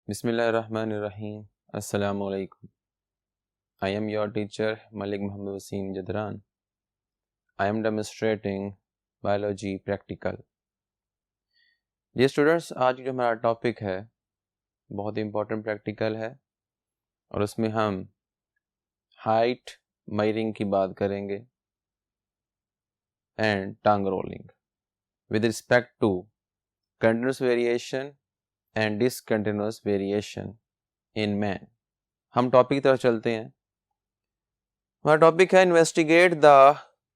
Bismillahirrahmanirrahim. Assalamu alaikum. I am your teacher Malik Muhammad Wasim Jadran. I am demonstrating biology practical. ये students आज जो हमारा topic है बहुत इम्पोर्टेंट प्रैक्टिकल है और उसमें हम हाइट मेजरिंग की बात करेंगे and tongue rolling with respect to continuous variation and discontinuous variation in man. हम टॉपिक की तरफ चलते हैं। हमारा टॉपिक है investigate the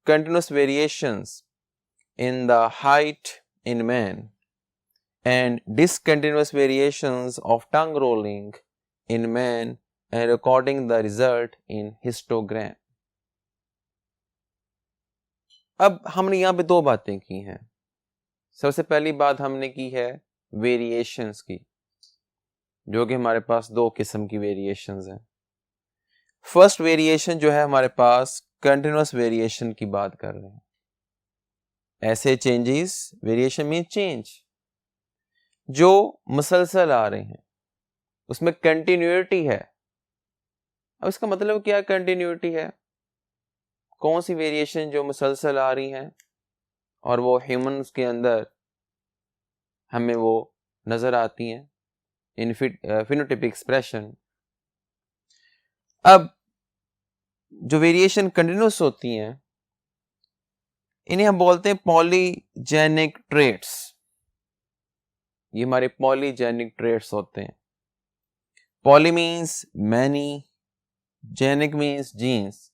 continuous variations in the height in man and discontinuous variations of tongue rolling in man and recording the result in histogram. अब हमने यहाँ पे दो बातें की हैं। सबसे पहली बात हमने की है वेरिएशंस की, जो कि हमारे पास दो किस्म की वेरिएशंस हैं। फर्स्ट वेरिएशन जो है हमारे पास कंटिन्यूस वेरिएशन की बात कर रहे हैं। ऐसे चेंजेस, वेरिएशन मीन चेंज जो मुसलसल आ रहे हैं, उसमें कंटिन्यूटी है। अब इसका मतलब क्या कंटिन्यूटी है? कौन सी वेरिएशन जो मुसलसल आ रही हैं और वो ह्यूमंस के अंदर हमें वो नजर आती हैं इन फिनोटाइपिक एक्सप्रेशन। अब जो वेरिएशन कंटिन्यूस होती हैं इन्हें हम बोलते हैं पॉलीजेनिक ट्रेट्स। ये हमारे पॉलीजेनिक ट्रेट्स होते हैं। Poly means many, genic means genes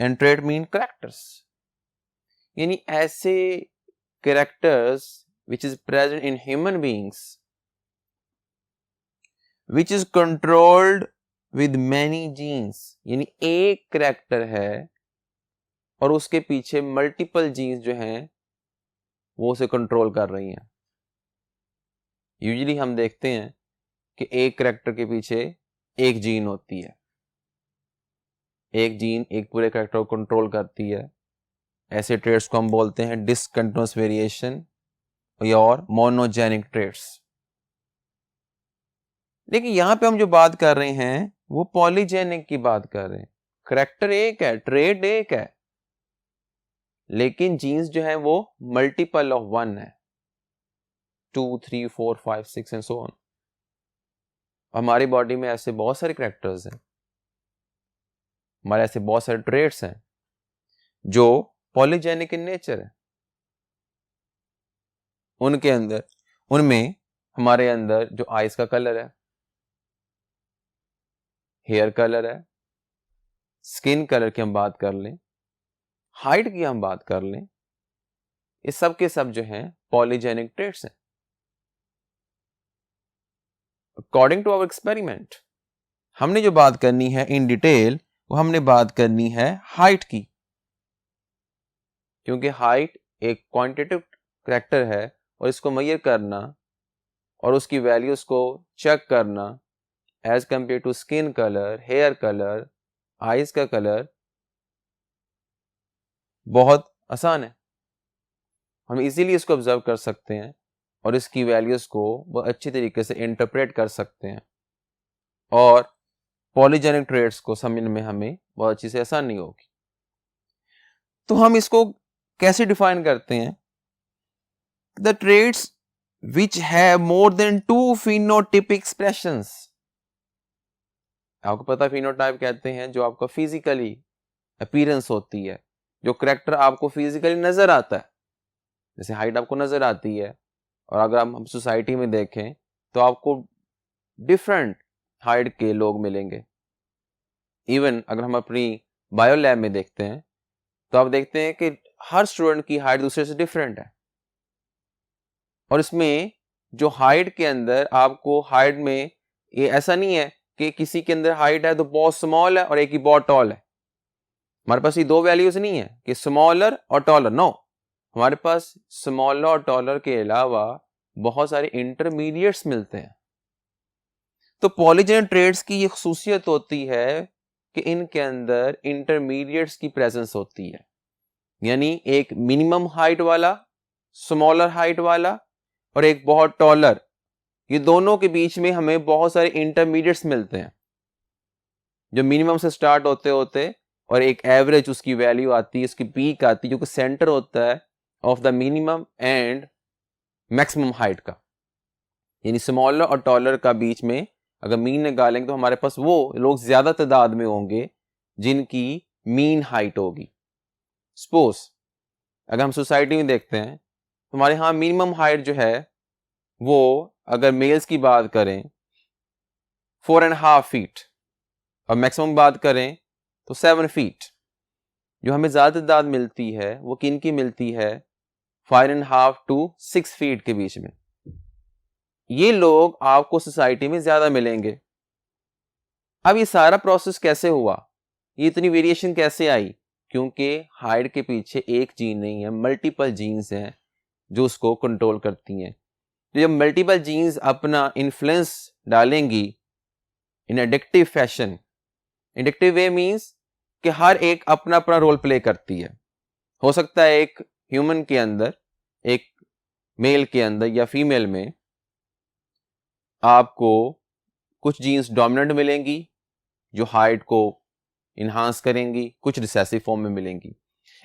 and trait mean characters, यानी ऐसे characters which is present in human beings which is controlled with many genes, यानी एक कैरेक्टर है और उसके पीछे मल्टीपल जीन्स जो हैं वो उसे कंट्रोल कर रही हैं। यूजुअली हम देखते हैं कि एक कैरेक्टर के पीछे एक जीन होती है, एक जीन एक पूरे कैरेक्टर को कंट्रोल करती है। ऐसे ट्रेट्स को हम बोलते हैं डिसकंटिन्यूअस वेरिएशन और मोनोजेनिक ट्रेट्स। लेकिन यहां पे हम जो बात कर रहे हैं वो पॉलीजेनिक की बात कर रहे हैं। कैरेक्टर एक है, ट्रेट एक है, लेकिन जीन्स जो है वो मल्टीपल ऑफ वन है, 2, 3, 4, 5, 6 एंड सो ऑन। हमारी बॉडी में ऐसे बहुत सारे कैरेक्टर्स हैं, हमारे ऐसे बहुत सारे ट्रेट्स हैं जो पॉलीजेनिक इन नेचर है। उनमें हमारे अंदर जो आईज का कलर है, हेयर कलर है, स्किन कलर की हम बात कर लें, हाइट की हम बात कर लें, ये सब के सब जो हैं पॉलीजेनिक ट्रेट्स हैं। अकॉर्डिंग टू आवर एक्सपेरिमेंट हमने जो बात करनी है इन डिटेल, वो हमने बात करनी है हाइट की, क्योंकि हाइट एक क्वांटिटेटिव कैरेक्टर है और इसको मेजर करना और उसकी वैल्यूज को चेक करना as compare to skin colour, hair colour, eyes का कलर बहुत आसान है। हम इजीली इसको ऑब्जर्व कर सकते हैं और इसकी वैल्यूज को बहुत अच्छी तरीके से इंटरप्रेट कर सकते हैं और पॉलीजेनिक ट्रेट्स को समझने में हमें बहुत अच्छी से आसानी होगी। तो हम इसको कैसे डिफाइन करते हैं? The traits which have more than 2 phenotypic expressions। आपको पता है फिनोटाइप कहते हैं जो आपका फिजिकली अपीयरेंस होती है, जो कैरेक्टर आपको फिजिकली नजर आता है। जैसे हाइट आपको नजर आती है और अगर हम सोसाइटी में देखें तो आपको डिफरेंट हाइट के लोग मिलेंगे। इवन अगर हम अपनी बायो लैब में देखते हैं तो आप देखते हैं कि हर स्टूडेंट की हाइट दूसरे से डिफरेंट है और इसमें जो हाइट के अंदर आपको हाइट में ये ऐसा नहीं है कि किसी के अंदर हाइट है तो बहुत स्मॉल है और एक ही बहुत टॉल है। हमारे पास ये दो वैल्यूज नहीं है कि स्मॉलर और टॉलर, नो। हमारे पास स्मॉलर और टॉलर के अलावा बहुत सारे इंटरमीडिएट्स मिलते हैं। तो पॉलीजेनिक ट्रेट्स की ये खुसूसियत होती है कि इनके अंदर इंटरमीडिएट्स की प्रेजेंस होती है, यानी एक मिनिमम हाइट वाला, स्मॉलर हाइट वाला और एक बहुत टॉलर ये दोनों के बीच में हमें बहुत सारे इंटरमीडिएट्स मिलते हैं जो मिनिमम से स्टार्ट होते होते और एक एवरेज उसकी वैल्यू आती है, उसकी पीक आती है जो कि सेंटर होता है of the minimum and maximum height का। यानी स्मॉलर और टॉलर का बीच में अगर मीन निकालेंगे तो हमारे पास वो लोग ज्यादा तादाद में होंगे जिनकी मीन हाइट होगी। सपोज अगर हम सोसाइटी में देखते हैं तो हमारे यहाँ मिनिमम हाइट जो है वो अगर मेल्स की बात करें 4.5 फीट और मैक्सिमम बात करें तो 7 फीट। जो हमें ज्यादा तादाद मिलती है वो किन की मिलती है? 5.5 to 6 फीट के बीच में। ये लोग आपको सोसाइटी में ज्यादा मिलेंगे। अब ये सारा प्रोसेस कैसे हुआ? ये इतनी वेरिएशन कैसे आई? क्योंकि हाइट के पीछे एक जीन नहीं है, मल्टीपल जीन्स हैं जो उसको कंट्रोल करती हैं। तो जब मल्टीपल जीन्स अपना इन्फ्लुएंस डालेंगी in addictive fashion, addictive way means कि हर एक अपना अपना रोल प्ले करती है। हो सकता है एक ह्यूमन के अंदर, एक मेल के अंदर या फीमेल में आपको कुछ जीन्स डोमिनेंट मिलेंगी जो हाइट को इन्हांस करेंगी, कुछ रिसेसिव फॉर्म में मिलेंगी।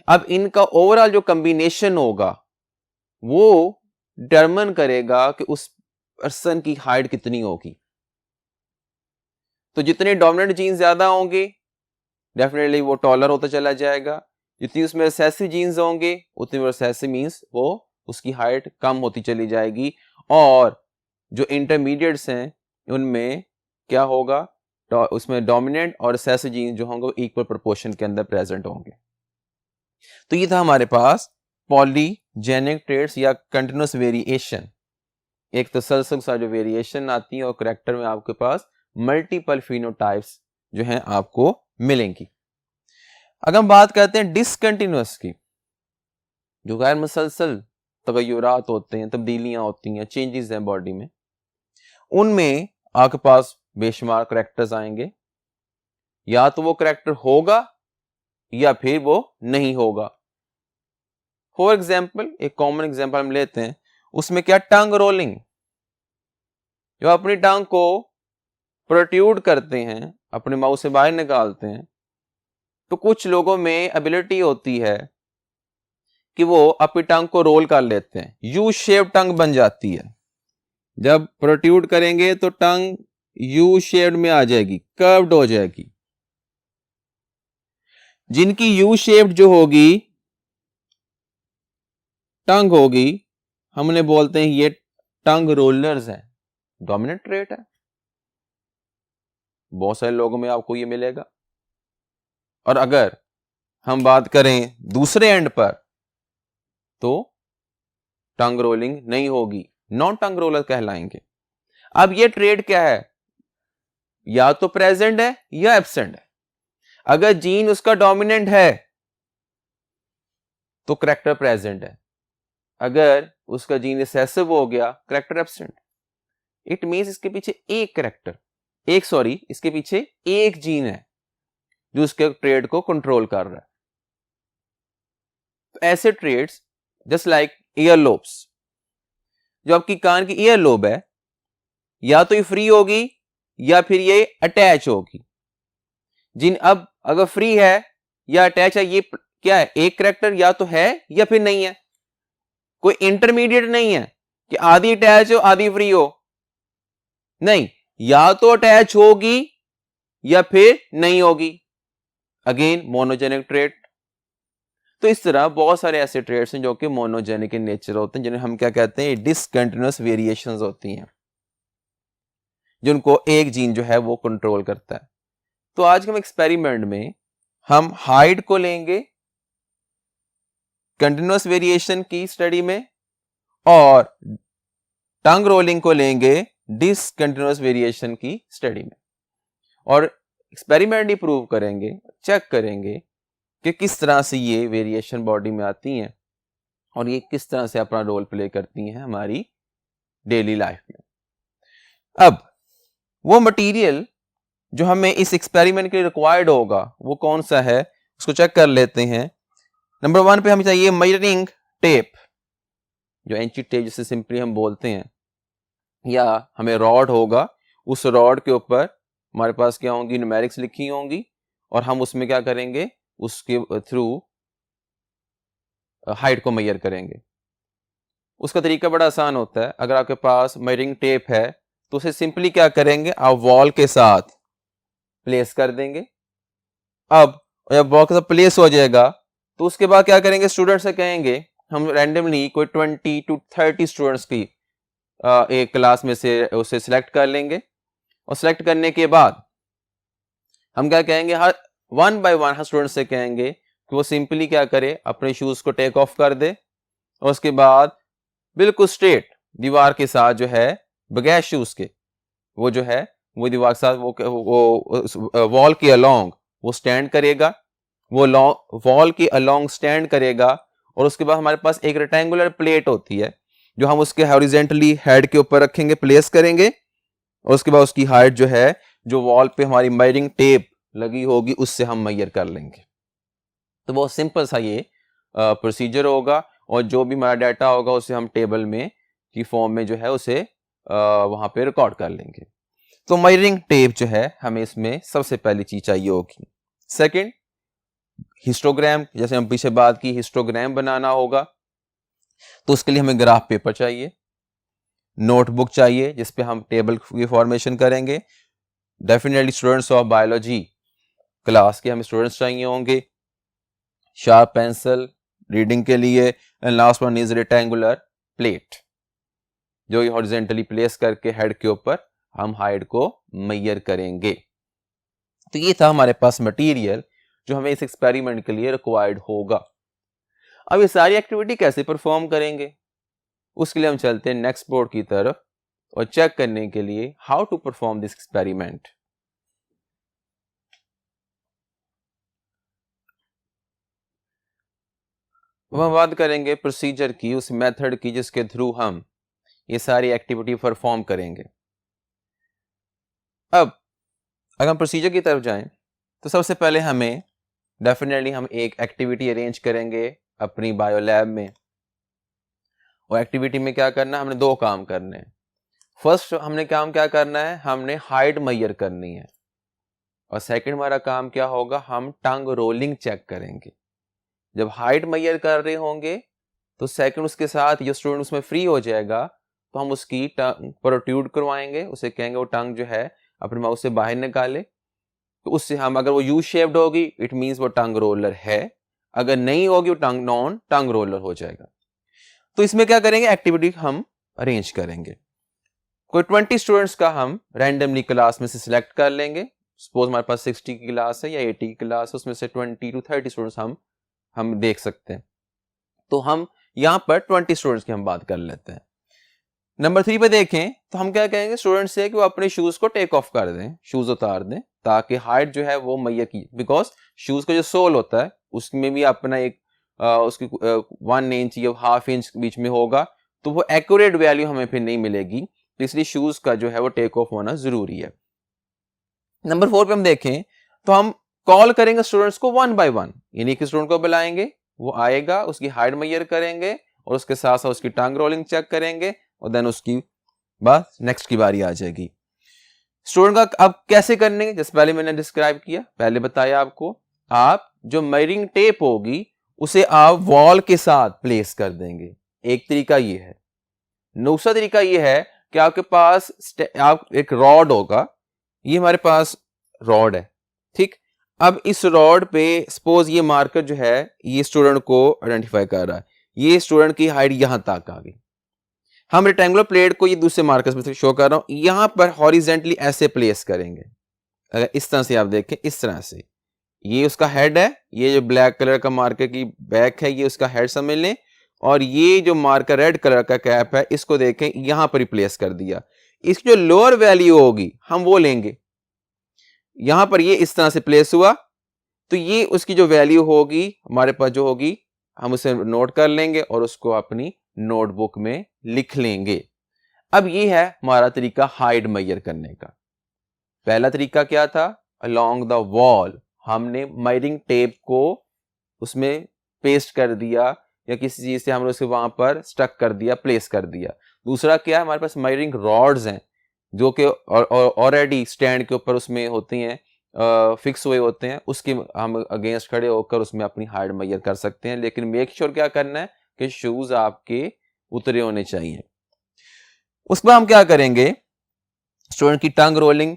अब इनका ओवरऑल जो कॉम्बिनेशन होगा वो डिटरमिन करेगा कि उस पर्सन की हाइट कितनी होगी। तो जितने डोमिनेंट जीन्स ज्यादा होंगे डेफिनेटली वो टॉलर होता चला जाएगा, जितनी उसमें रिसेसिव जीन्स होंगे उतनी रिसेसिव मीन्स वो उसकी हाइट कम होती चली जाएगी। और जो इंटरमीडिएट्स हैं उनमें क्या होगा? उसमें डोमिनेंट और रिसेसिव जीन्स जो होंगे इक्वल प्रोपोर्शन के अंदर प्रेजेंट होंगे। तो ये था हमारे पास पॉलीजेनिक ट्रेट्स या कंटिन्यूअस वेरिएशन। एक तसलसल सा जो वेरिएशन आती है और करैक्टर में आपके पास मल्टीपल फिनोटाइप्स जो हैं आपको मिलेंगी। अगर हम बात करते हैं डिसकंटिन्यूअस की, जो गैर मुसलसल तगय्युरात होते हैं, तब्दीलियां होती हैं, चेंजेस हैं बॉडी में, उनमें आपके पास बेशुमार करैक्टर्स आएंगे। या तो वो करैक्टर होगा या फिर वो नहीं होगा। फॉर एग्जाम्पल एक कॉमन एग्जाम्पल हम लेते हैं, उसमें क्या? टंग रोलिंग। जो अपनी टंग को प्रोट्यूड करते हैं, अपने माउथ से बाहर निकालते हैं, तो कुछ लोगों में एबिलिटी होती है कि वो अपनी टंग को रोल कर लेते हैं, यू शेप टंग बन जाती है। जब प्रोट्यूड करेंगे तो टंग यू शेप्ड में आ जाएगी, कर्व्ड हो जाएगी। जिनकी यू शेप्ड जो होगी टंग होगी, हमने बोलते हैं ये टंग रोलर्स हैं, डोमिनेंट ट्रेट है। बहुत सारे लोगों में आपको ये मिलेगा। और अगर हम बात करें दूसरे एंड पर तो टंग रोलिंग नहीं होगी, नॉन टंग रोलर कहलाएंगे। अब ये ट्रेड क्या है? या तो प्रेजेंट है या एब्सेंट है। अगर जीन उसका डोमिनेंट है तो करैक्टर प्रेजेंट है, अगर उसका जीन रिसेसिव हो गया करैक्टर एब्सेंट। इट मींस इसके पीछे इसके पीछे एक जीन है जो उसके ट्रेड को कंट्रोल कर रहा है। तो ऐसे traits just like ear lobes, जो आपकी कान की ईयर लोब है, या तो ये फ्री होगी या फिर ये अटैच होगी। जिन अब अगर फ्री है या अटैच है, ये क्या है? एक करैक्टर या तो है या फिर नहीं है, कोई इंटरमीडिएट नहीं है कि आधी अटैच हो आधी फ्री हो। नहीं, या तो अटैच होगी या फिर नहीं होगी। Again monogenic trait. तो इस तरह बहुत सारे ऐसे ट्रेड्स हैं जो कि मोनोजेनिक इन नेचर होते हैं, जिन्हें हम क्या कहते हैं? डिसकंटिन्यूअस वेरिएशंस होती हैं, जिनको एक जीन जो है वो कंट्रोल करता है। तो आज के हम एक्सपेरिमेंट में हम हाइट को लेंगे कंटिन्यूअस वेरिएशन की स्टडी में, और टंग रोलिंग को लेंगे डिसकंटिन्यूअस वेरिएशन की स्टडी में, और एक्सपेरिमेंट ही प्रूव करेंगे, चेक करेंगे कि किस तरह से ये वेरिएशन बॉडी में आती हैं और ये किस तरह से अपना रोल प्ले करती हैं हमारी डेली लाइफ में। अब वो मटेरियल जो हमें इस एक्सपेरिमेंट के लिए रिक्वायर्ड होगा वो कौन सा है, उसको चेक कर लेते हैं। नंबर 1 पे हमें चाहिए मेजरिंग टेप, जो एंची टेप जिसे सिंपली हम बोलते हैं, या हमें रॉड होगा, उस रॉड के ऊपर हमारे पास क्या होंगी, न्यूमेरिक्स लिखी होंगी, और हम उसमें क्या करेंगे, उसके थ्रू हाइट को मेजर करेंगे। उसका तरीका बड़ा आसान होता है। अगर आपके पास मेजरिंग टेप है तो उसे सिंपली क्या करेंगे, आप वॉल के साथ प्लेस कर देंगे। अब जब वॉल के साथ प्लेस हो जाएगा तो उसके बाद क्या करेंगे, स्टूडेंट से कहेंगे हम रैंडमली कोई 20 to 30 स्टूडेंट्स की एक क्लास में से उसे सिलेक्ट कर लेंगे, और सिलेक्ट करने के बाद हम क्या कहेंगे, हर वन बाय वन हर स्टूडेंट से कहेंगे कि वो सिंपली क्या करे, अपने शूज को टेक ऑफ कर दे, और उसके बाद बिल्कुल स्ट्रेट दीवार के साथ जो है, बगैर शूज के, वो जो है वो दीवार के साथ वो वॉल के अलोंग वो स्टैंड करेगा, वो वॉल के अलोंग स्टैंड करेगा। और उसके बाद हमारे पास एक रेक्टेंगुलर प्लेट होती है जो हम उसके हॉरिजेंटली हेड के ऊपर रखेंगे, प्लेस करेंगे, और उसके बाद उसकी हाइट जो है, जो वॉल पे हमारी मेजरिंग टेप लगी होगी उससे हम मेजर कर लेंगे। तो बहुत सिंपल सा ये प्रोसीजर होगा, और जो भी हमारा डाटा होगा उसे हम टेबल में की फॉर्म में जो है उसे वहां पे रिकॉर्ड कर लेंगे। तो मेजरिंग टेप जो है हमें इसमें सबसे पहली चीज चाहिए होगी। सेकंड, हिस्टोग्राम, जैसे हम पीछे बात की, हिस्टोग्राम बनाना होगा तो उसके लिए हमें ग्राफ पेपर चाहिए, नोटबुक चाहिए जिसपे हम टेबल की फॉर्मेशन करेंगे, definitely students of biology class के हमें स्टूडेंट्स चाहिए होंगे, शार्प पेंसिल रीडिंग के लिए, and last one is rectangular plate जो हॉरिजॉन्टली प्लेस करके हेड के ऊपर हम हाइट को मेजर करेंगे। तो ये था हमारे पास मटेरियल जो हमें इस एक्सपेरिमेंट के लिए रिक्वायर्ड होगा। अब ये सारी एक्टिविटी कैसे परफॉर्म करेंगे, उसके लिए हम चलते हैं नेक्स्ट बोर्ड की तरफ और चेक करने के लिए how to perform this experiment. हम बात करेंगे प्रोसीजर की, उस मेथड की जिसके थ्रू हम ये सारी एक्टिविटी परफॉर्म करेंगे। अब अगर हम प्रोसीजर की तरफ जाएं तो सबसे पहले हमें डेफिनेटली हम एक एक्टिविटी अरेंज करेंगे अपनी बायो लैब में, और एक्टिविटी में क्या करना है, हमने दो काम करने हैं। फर्स्ट हमने काम क्या करना है, हमने हाइट मेजर करनी है, और सेकंड हमारा काम क्या होगा, हम टंग रोलिंग चेक करेंगे। जब हाइट मेजर कर रहे होंगे तो सेकंड उसके साथ जो स्टूडेंट उसमें फ्री हो जाएगा तो हम उसकी टंग प्रोट्रूड करवाएंगे, उसे कहेंगे वो टंग जो है अपने माउथ से बाहर निकाले। तो उससे हम, अगर वो यू शेप्ड होगी इट मींस वो टंग रोलर है, अगर नहीं होगी वो टंग नॉन टंग रोलर हो जाएगा। तो इसमें क्या करेंगे, एक्टिविटी हम अरेंज करेंगे। कोई 20 स्टूडेंट्स का हम रैंडमली क्लास में से सिलेक्ट कर लेंगे। सपोज हमारे पास 60 की क्लास है या 80 की क्लास है, उसमें से 20 to 30 स्टूडेंट्स हम देख सकते हैं। तो हम यहां पर 20 स्टूडेंट्स की हम बात कर लेते हैं। नंबर 3 पे देखें तो हम क्या कहेंगे स्टूडेंट्स से कि वो अपने शूज को टेक ऑफ कर दें, शूज उतार दें, ताकि हाइट जो है वो मैया की, बिकॉज शूज का जो सोल होता है उसमें भी अपना एक उसकी 1 इंच या हाफ इंच बीच में होगा, तो वो एक्यूरेट वैल्यू हमें फिर नहीं मिलेगी, तो इसलिए शूज का जो है वो टेक ऑफ होना जरूरी है। नंबर 4 पे हम देखें तो हम कॉल करेंगे स्टूडेंट्स को 1 by 1, यानी कि स्टूडेंट को बुलाएंगे, वो आएगा, उसकी हाइट मेजर करेंगे और उसके साथ साथ उसकी टंग रोलिंग चेक करेंगे, और देन उसकी बाद नेक्स्ट की बारी आ जाएगी। स्टूडेंट का अब कैसे करने, जैसे पहले मैंने डिस्क्राइब किया, पहले बताया आपको, आप जो मेजरिंग टेप होगी उसे आप वॉल के साथ प्लेस कर देंगे, एक तरीका ये है। दूसरा तरीका ये है कि आपके पास आप एक रॉड होगा, ये हमारे पास रॉड है, ठीक। अब इस रॉड पे सपोज ये मार्कर जो है ये स्टूडेंट को आइडेंटिफाई कर रहा है, ये स्टूडेंट की हाइट यहां तक आ गई। हम रेक्टेंगुलर प्लेट को ये दूसरे मार्कर्स में शो कर रहा हूं, यहां पर हॉरिजेंटली ऐसे प्लेस करेंगे। अगर इस तरह से आप देखें, इस तरह से, ये उसका हेड है, ये जो ब्लैक कलर का मार्कर की बैक है ये उसका हेड समझ लें, और ये जो मार्कर रेड कलर का कैप है इसको देखें यहां पर रिप्लेस कर दिया। इसकी जो लोअर वैल्यू होगी हम वो लेंगे, यहां पर ये इस तरह से प्लेस हुआ, तो ये उसकी जो वैल्यू होगी हमारे पास जो होगी हम उसे नोट कर लेंगे और उसको अपनी नोटबुक में लिख लेंगे। अब ये है हमारा तरीका हाइट मेजर करने का। पहला तरीका क्या था, अलोंग द वॉल हमने मेजरिंग टेप को उसमें पेस्ट कर दिया या किसी चीज से हमने उसे वहां पर स्टक कर दिया, प्लेस कर दिया। दूसरा क्या है, हमारे पास मेजरिंग रॉड्स हैं जो कि ऑलरेडी स्टैंड के ऊपर उसमें होती हैं, फिक्स हुए होते हैं, उसके हम अगेंस्ट खड़े होकर उसमें अपनी हाइट मेजर कर सकते हैं। लेकिन मेक श्योर क्या करना है कि शूज आपके उतरे होने चाहिए। उसके बाद हम क्या करेंगे, स्टूडेंट की टंग रोलिंग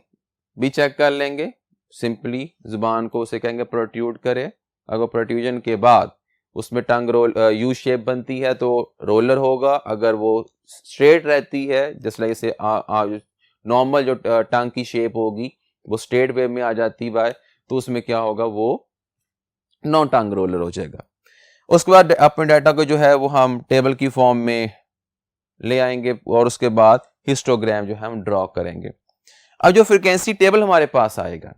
भी चेक कर लेंगे। सिंपली जुबान को उसे कहेंगे प्रोट्यूड करे। अगर प्रोट्यूजन के बाद उसमें टंग रोल यू शेप बनती है तो रोलर होगा। अगर वो स्ट्रेट रहती है जैसे लाइक से नॉर्मल जो टंग की शेप होगी वो स्ट्रेट वे में आ जाती है तो उसमें क्या होगा, वो नॉन टंग रोलर हो जाएगा। उसके बाद अपने डाटा को जो है वो हम टेबल की फॉर्म में ले आएंगे और उसके बाद हिस्टोग्राम जो है हम ड्रॉ करेंगे। अब जो फ्रीक्वेंसी टेबल हमारे पास आएगा,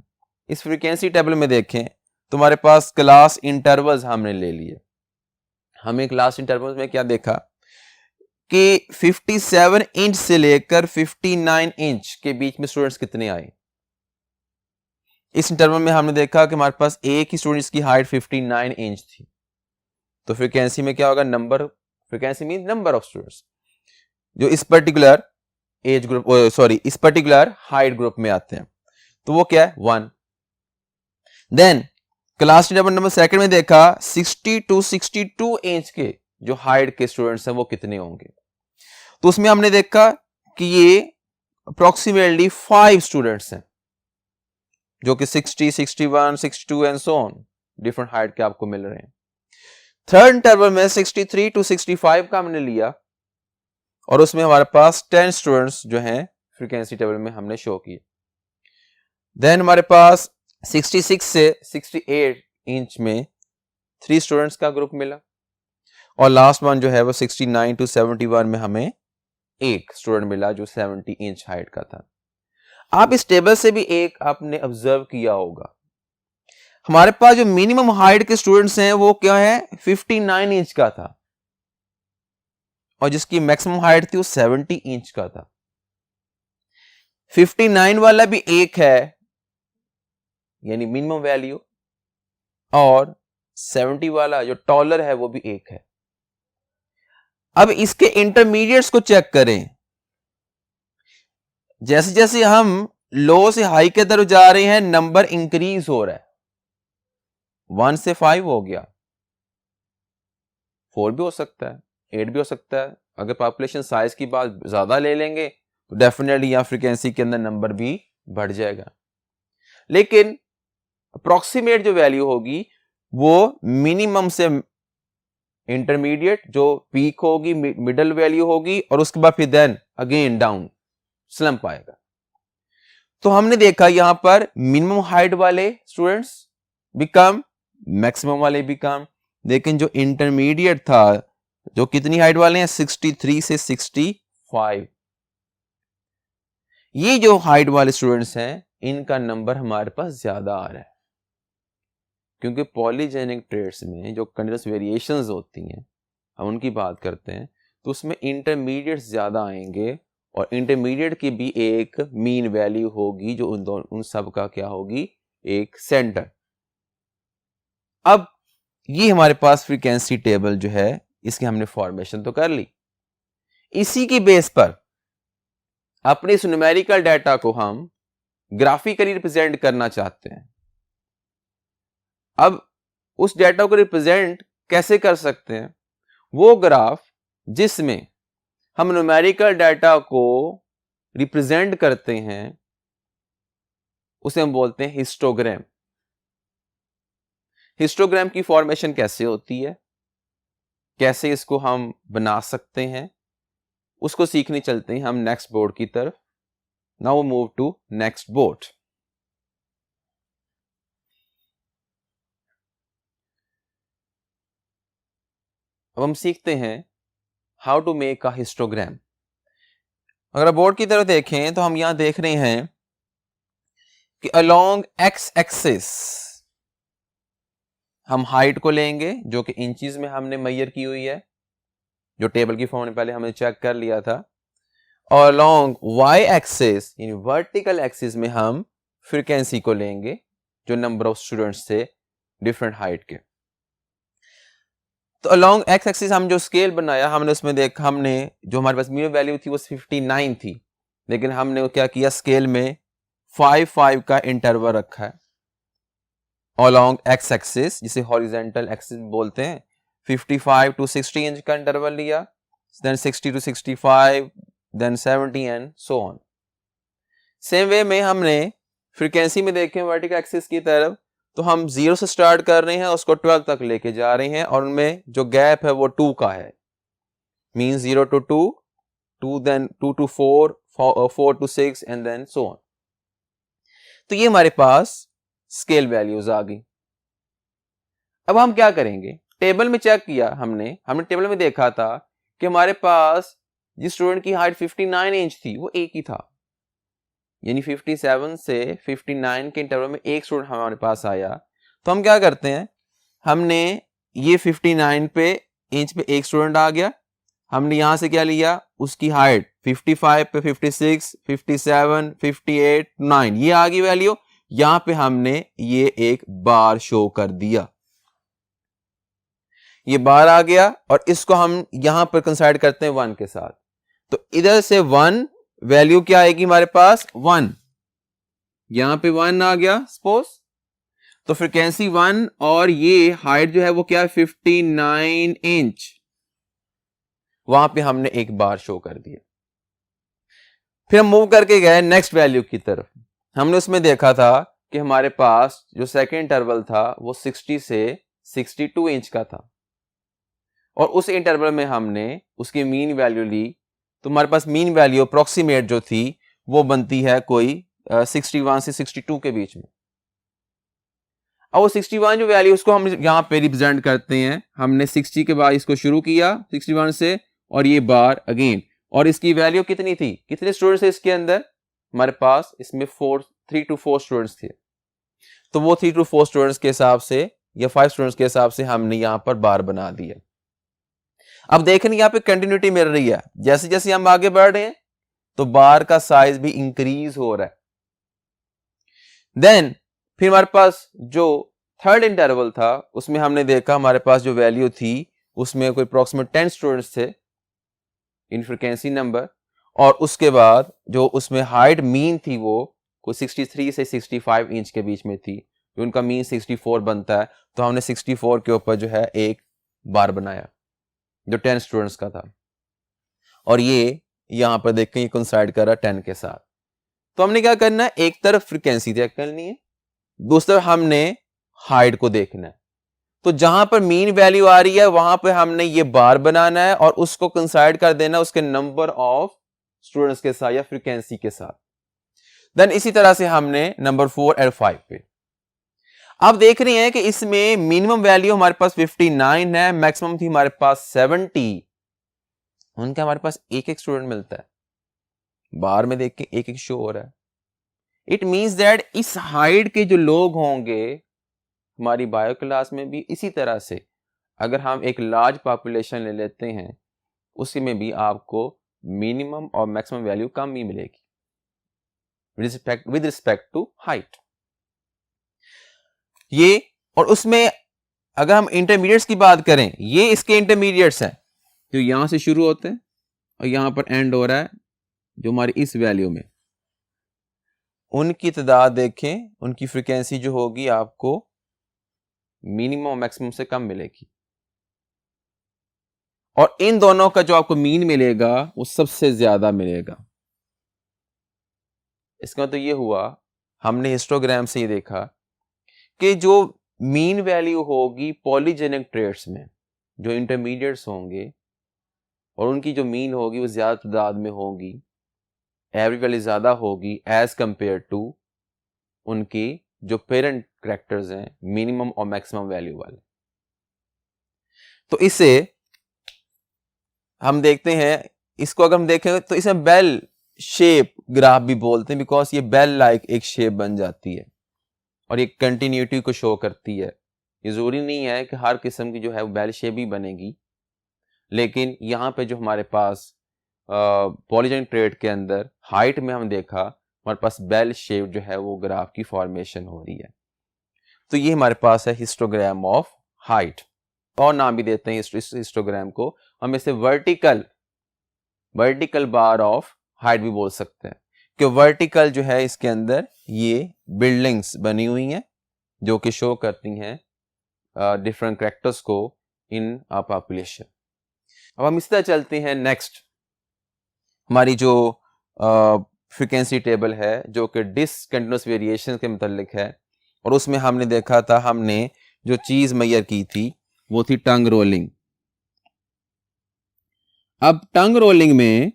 इस फ्रीक्वेंसी टेबल में देखें तो हमारे पास क्लास इंटरवल्स हमने ले लिए। हमें क्लास इंटरवल्स में क्या देखा कि 57 इंच से लेकर 59 इंच के बीच में स्टूडेंट्स कितने आए। इस इंटरवल में हमने देखा कि हमारे पास एक ही स्टूडेंट्स की हाइट 59 इंच थी। तो फ्रीक्वेंसी में क्या होगा, number, frequency mean number of students जो इस पर्टिकुलर एज ग्रुप इस पर्टिकुलर हाइट ग्रुप में आते हैं, तो वो क्या है 1। देन क्लास नंबर सेकंड में देखा 60 टू 62 इंच के जो हाइट के स्टूडेंट्स हैं वो कितने होंगे। तो उसमें हमने देखा कि ये अप्रोक्सीमेटली 5 स्टूडेंट्स हैं जो कि 60, 61, 62 and so on different height के आपको मिल रहे हैं। थर्ड इंटरवल में 63 टू 65 का हमने लिया और उसमें हमारे पास 10 स्टूडेंट्स जो हैं फ्रीक्वेंसी टेबल में हमने शो किए। देन हमारे पास 66 से 68 इंच में 3 स्टूडेंट्स का ग्रुप मिला और लास्ट वन जो है वो 69 टू 71 में हमें एक स्टूडेंट मिला जो 70 इंच हाइट का था। आप इस टेबल से भी एक आपने ऑब्जर्व किया होगा, हमारे पास जो मिनिमम हाइट के स्टूडेंट्स हैं वो क्या है 59 इंच का था और जिसकी मैक्सिमम हाइट थी वो 70 इंच का था। 59 वाला भी एक है यानी मिनिमम वैल्यू, और 70 वाला जो टॉलर है वो भी एक है। अब इसके इंटरमीडिएट्स को चेक करें। जैसे जैसे हम लो से हाई के तरफ जा रहे हैं नंबर इंक्रीज हो रहा है। 1 से 5 हो गया, 4 भी हो सकता है, 8 भी हो सकता है। अगर पॉपुलेशन साइज की बात ज्यादा ले लेंगे तो डेफिनेटली यहां फ्रीक्वेंसी के अंदर नंबर भी बढ़ जाएगा। लेकिन अप्रोक्सीमेट जो वैल्यू होगी वो मिनिमम से इंटरमीडिएट जो पीक होगी, मिडल वैल्यू होगी और उसके बाद फिर देन अगेन डाउन स्लंप आएगा। तो हमने देखा यहां पर मिनिमम हाइट वाले स्टूडेंट्स बिकम, मैक्सिमम वाले बिकम, लेकिन जो इंटरमीडिएट था जो कितनी हाइट वाले हैं 63 से 65, ये जो हाइट वाले स्टूडेंट्स हैं इनका नंबर हमारे पास ज्यादा आ रहा है क्योंकि पॉलीजेनिक ट्रेड्स में जो कंटिन्यूअस वेरिएशंस होती हैं हम उनकी बात करते हैं तो उसमें इंटरमीडिएट्स ज्यादा आएंगे और इंटरमीडिएट की भी एक मीन वैल्यू होगी जो उन सब का क्या होगी, एक सेंटर। अब ये हमारे पास फ्रीक्वेंसी टेबल जो है इसकी हमने फॉर्मेशन तो कर ली। इसी की बेस पर अपने इस न्यूमेरिकल डाटा को हम ग्राफिकली रिप्रेजेंट करना चाहते हैं। अब उस डाटा को रिप्रेजेंट कैसे कर सकते हैं, वो ग्राफ जिसमें हम न्यूमेरिकल डाटा को रिप्रेजेंट करते हैं उसे हम बोलते हैं हिस्टोग्राम। हिस्टोग्राम की फॉर्मेशन कैसे होती है, कैसे इसको हम बना सकते हैं, उसको सीखने चलते हैं हम नेक्स्ट बोर्ड की तरफ। Now move to next board. अब हम सीखते हैं how to make a histogram. अगर आप बोर्ड की तरफ देखें तो हम यहां देख रहे हैं कि अलोंग एक्स एक्सिस हम हाइट को लेंगे जो कि इंचेस में हमने मेजर की हुई है, जो टेबल की फॉर्म में पहले हमने चेक कर लिया था, और अलोंग वाई एक्सिस यानी वर्टिकल एक्सिस में हम फ्रीक्वेंसी को लेंगे जो नंबर ऑफ स्टूडेंट्स थे डिफरेंट हाइट के। तो अलोंग एक्स एक्सिस हम जो स्केल बनाया हमने उसमें देखा, हमने जो हमारे पास मीन वैल्यू थी वो 59 थी, लेकिन हमने वो क्या किया, स्केल में 5 का इंटरवल रखा है अलोंग एक्स एक्सिस, जिसे हॉरिजॉन्टल एक्सिस बोलते हैं। 55 to 60 इंच का इंटरवल लिया, then 60 to 65, then 70 and so on. Same way में हमने फ्रीक्वेंसी में देखें वर्टिकल एक्सिस की तरफ, तो हम 0 से स्टार्ट कर रहे हैं, उसको 12 तक लेके जा रहे हैं, और उनमें जो गैप है वो 2 का है, mean 0 to 2, 2 then 2 to 4, 4 to 6 and then so on. तो ये हमारे पास स्केल वैल्यूज आ गई। अब हम क्या करेंगे, टेबल में चेक किया हमने टेबल में देखा था कि हमारे पास जिस स्टूडेंट की हाइट 59 इंच थी वो एक ही था, यानी 57 से 59 के इंटरवल में एक स्टूडेंट हमारे पास आया। तो हम क्या करते हैं, हमने ये 59 पे इंच पे एक स्टूडेंट आ गया, हमने यहां से क्या लिया, उसकी हाइट 55 पे 56, 57, 58, 9 ये आ गई वैल्यू। यहां पे हमने ये एक बार शो कर दिया, ये बार आ गया, और इसको हम यहां पर कंसाइड करते हैं 1 के साथ। तो इधर से 1 वैल्यू क्या आएगी हमारे पास, 1, यहां पे 1 आ गया सपोज, तो फ्रीक्वेंसी 1, और ये हाइट जो है वो क्या है 59 इंच, वहां पे हमने एक बार शो कर दिया। फिर हम मूव करके गए नेक्स्ट वैल्यू की तरफ, हमने उसमें देखा था कि हमारे पास जो सेकेंड इंटरवल था वो 60 से 62 इंच का था, और उस इंटरवल में हमने उसकी मीन वैल्यू ली, तो हमारे पास मीन वैल्यू अप्रोक्सीमेट जो थी वो बनती है कोई 61 से 62 के बीच में। अब वो 61 जो वैल्यू उसको हम यहां पे रिप्रेजेंट करते हैं, हमने 60 के बाद इसको शुरू किया 61 से, और ये बार अगेन, और इसकी वैल्यू कितनी थी, कितने स्टूडेंट्स थे इसके अंदर, हमारे पास इसमें 3 to 4 स्टूडेंट्स थे, तो वो 3 to 4 स्टूडेंट्स के हिसाब से या 5 स्टूडेंट्स के हिसाब से हमने यहां पर बार बना दिया। अब देखें यहां पे कंटिन्यूटी मिल रही है, जैसे जैसे हम आगे बढ़ रहे हैं तो बार का साइज भी इंक्रीज हो रहा है। देन फिर हमारे पास जो थर्ड इंटरवल था उसमें हमने देखा हमारे पास जो वैल्यू थी उसमें कोई अप्रोक्सीमेट 10 स्टूडेंट्स थे इन फ्रीक्वेंसी नंबर, और उसके बाद जो उसमें हाइट मीन थी वो कोई 63 से 65 इंच के बीच में थी, जो उनका मीन 64 बनता है। तो हमने 64 के ऊपर जो है एक बार बनाया जो 10 स्टूडेंट्स का था, और ये यहां पर देखें ये कोइंसाइड कर रहा है 10 के साथ। तो हमने क्या करना है, एक तरफ फ्रीक्वेंसी चेक करनी है, दूसरी तरफ हमने हाइट को देखना है। तो जहां पर मीन वैल्यू आ रही है वहां पर हमने ये बार बनाना है और उसको कंसाइड कर देना उसके नंबर ऑफ स्टूडेंट्स के साथ या फ्रीक्वेंसी के साथ। देन इसी तरह से हमने नंबर 4 और 5 पे अब देख रहे हैं कि इसमें मिनिमम वैल्यू हमारे पास 59 है, मैक्सिमम थी हमारे पास 70, उनका हमारे पास एक एक स्टूडेंट मिलता है, बार में देख के एक एक शो हो रहा है। इट मींस दैट इस हाइट के जो लोग होंगे हमारी बायो क्लास में भी इसी तरह से अगर हम एक लार्ज पॉपुलेशन ले लेते हैं उसी में भी आपको मिनिमम और मैक्सिमम वैल्यू कम ही मिलेगी विद रिस्पेक्ट टू हाइट। ये और उसमें अगर हम इंटरमीडिएट्स की बात करें, ये इसके इंटरमीडिएट्स हैं जो यहां से शुरू होते हैं और यहां पर एंड हो रहा है जो हमारी इस वैल्यू में, उनकी तादाद देखें, उनकी फ्रीक्वेंसी जो होगी आपको मिनिमम और मैक्सिमम से कम मिलेगी, और इन दोनों का जो आपको मीन मिलेगा वो सबसे ज्यादा मिलेगा। इसका तो ये हुआ हमने हिस्टोग्राम से ये देखा कि जो मीन वैल्यू होगी पॉलीजेनिक ट्रेट्स में जो इंटरमीडिएट्स होंगे और उनकी जो मीन होगी वो ज्यादा तादाद में होगी, एवरेज वैल्यू ज्यादा होगी एज कंपेयर टू उनकी जो पेरेंट कैरेक्टर्स हैं मिनिमम और मैक्सिमम वैल्यू वाले। तो इससे हम देखते हैं, इसको अगर हम देखें तो इसे बेल शेप ग्राफ भी बोलते हैं, बिकॉज ये बेल लाइक एक शेप बन जाती है और ये कंटिन्यूटी को शो करती है। ये जरूरी नहीं है कि हर किस्म की जो है वो बेल शेप ही बनेगी, लेकिन यहाँ पे जो हमारे पास पॉलीजेनिक ट्रेट के अंदर हाइट में हम देखा हमारे पास बेल शेप जो है वो ग्राफ की फॉर्मेशन हो रही है। तो ये हमारे पास है हिस्टोग्राम ऑफ हाइट। और नाम भी देते हैं हिस्टोग्राम को, हम इसे वर्टिकल बार ऑफ हाइट भी बोल सकते हैं, कि वर्टिकल जो है इसके अंदर ये बिल्डिंग्स बनी हुई हैं जो कि शो करती हैं डिफरेंट कैरेक्टर्स को इन अ पॉपुलेशन। अब हम इस तरह चलते हैं नेक्स्ट, हमारी जो फ्रीक्वेंसी टेबल है जो कि डिसकंटिन्यूअस वेरिएशन के मुतालिक है, और उसमें हमने देखा था, हमने जो चीज मैयर की थी वो थी टंग रोलिंग। अब टंग रोलिंग में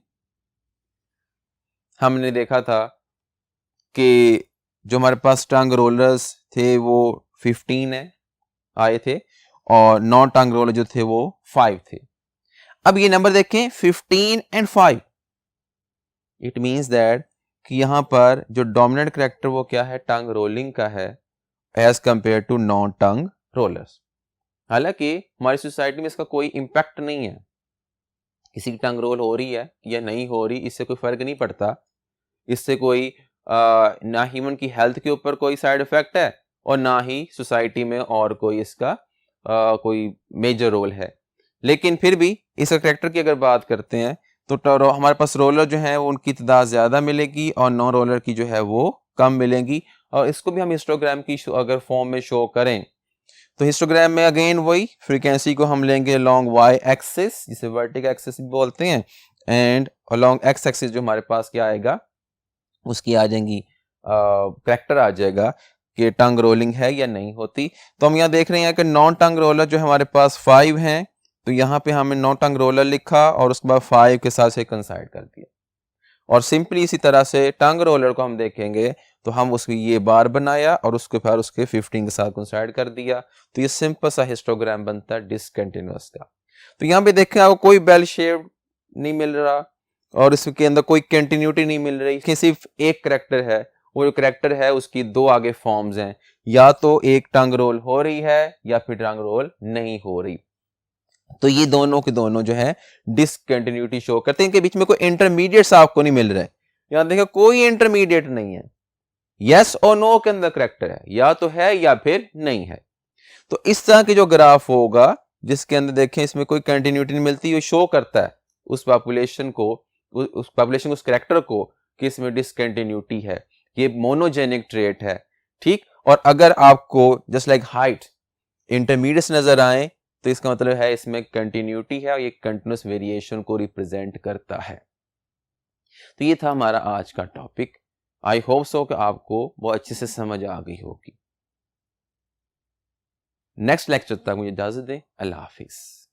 हमने देखा था कि जो हमारे पास टंग रोलर्स थे वो 15 आए थे, और नॉन टंग रोलर जो थे वो 5 थे। अब ये नंबर देखें 15 and 5, इट मीन्स दैट कि यहां पर जो डोमिनेंट कैरेक्टर वो क्या है, टंग रोलिंग का है as compare to non tongue rollers. हालांकि हमारी सोसाइटी में इसका कोई इंपैक्ट नहीं है, किसी की टंग रोल हो रही है या नहीं हो रही इससे कोई फर्क नहीं पड़ता, इससे कोई ना ह्यूमन की हेल्थ के ऊपर कोई साइड इफेक्ट है और ना ही सोसाइटी में और कोई इसका कोई मेजर रोल है। लेकिन फिर भी इस कैरेक्टर की अगर बात करते हैं तो हमारे पास रोलर जो है वो उनकी तादाद ज़्यादा मिलेगी और नॉन रोलर की जो है वो कम मिलेगी। और इसको भी हम हिस्टोग्राम की अगर फॉर्म में शो करें तो हिस्टोग्राम में अगेन वही फ्रीक्वेंसी को हम लेंगे अलोंग वाई एक्सिस, जिसे वर्टिकल एक्सिस भी बोलते हैं, एंड अलोंग एक्स एक्सिस जो हमारे पास क्या आएगा, उसकी आ जाएंगी कैरेक्टर आ जाएगा कि टंग रोलिंग है या नहीं होती। तो हम यहाँ देख रहे हैं कि नॉन टंग रोलर जो हमारे पास 5 हैं, तो यहाँ पे हमने नॉन टंग रोलर लिखा और उसके बाद 5 के साथ से कंसाइड कर दिया। और सिंपली इसी तरह से टंग रोलर को हम देखेंगे तो हम उसकी ये बार बनाया और उसके फिर उसके 15 के साथ कंसाइड कर दिया, तो ये सिंपल सा हिस्टोग्राम बनता है डिसकंटिन्यूअस का। तो यहाँ पे देखें आपको कोई बेल शेप नहीं मिल रहा और इसके अंदर कोई कंटिन्यूटी नहीं मिल रही, कि सिर्फ एक करेक्टर है, वो जो करेक्टर है उसकी दो आगे फॉर्म्स हैं, या तो एक टंग रोल हो रही है या फिर टंग रोल नहीं हो रही। तो ये दोनों के दोनों जो है डिसकंटिन्यूटी शो करते हैं, इनके बीच में कोई इंटरमीडिएट आपको नहीं मिल रहा है। यहां देखो कोई इंटरमीडिएट नहीं है, यस और नो के अंदर करेक्टर है, या तो है या फिर नहीं है। तो इस तरह की जो ग्राफ होगा जिसके अंदर देखें इसमें कोई कंटिन्यूटी नहीं मिलती, ये शो करता है उस पॉपुलेशन को, उस कैरेक्टर को कि इसमें डिसकंटिन्यूटी है, ये मोनोजेनिक ट्रेट है। ठीक, और अगर आपको जस्ट लाइक हाइट इंटरमीडिएट्स नजर आए तो इसका मतलब है इसमें कंटिन्यूटी है और ये कंटिन्यूअस वेरिएशन को रिप्रेजेंट करता है। तो ये था हमारा आज का टॉपिक। आई होप सो कि आपको वो अच्छे से समझ आ गई होगी। नेक्स्ट लेक्चर तक मुझे इजाजत दें। अल्लाह हाफिज।